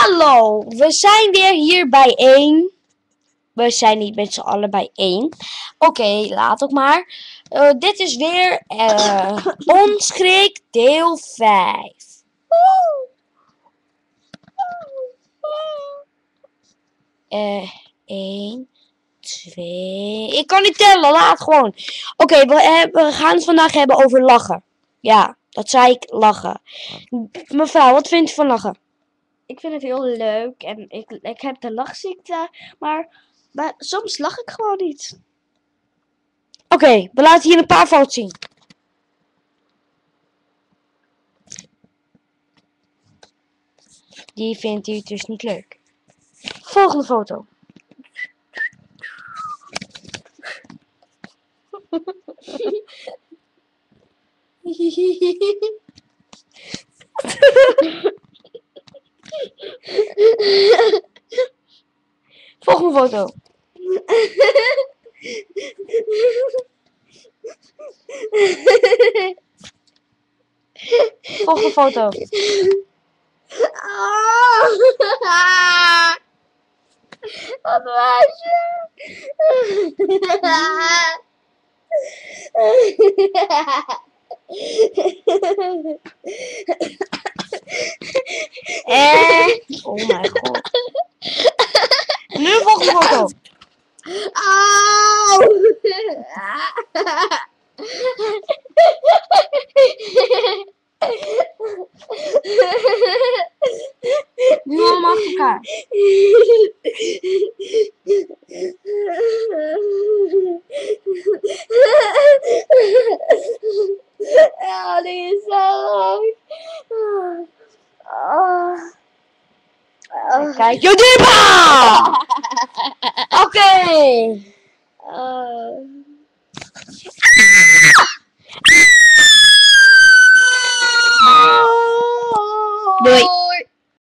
Hallo, we zijn weer hier bijeen. We zijn niet met z'n allen bijeen. Oké, laat ook maar. Dit is weer Onschrik deel 5. 1, 2. Ik kan niet tellen, laat gewoon. Oké, we gaan het vandaag hebben over lachen. Ja, dat zei ik, lachen. Mevrouw, wat vindt u van lachen? Ik vind het heel leuk en ik heb de lachziekte, maar soms lach ik gewoon niet. Oké, we laten hier een paar foto's zien. Die vindt u dus niet leuk. Volgende foto. Volgende foto. Volgende foto. Wat was je? Oh mijn god. En nu de volgende foto. Auw! Nu allemaal achter elkaar. Ja, die is zo leuk. Kijk, Jodiba! Oké.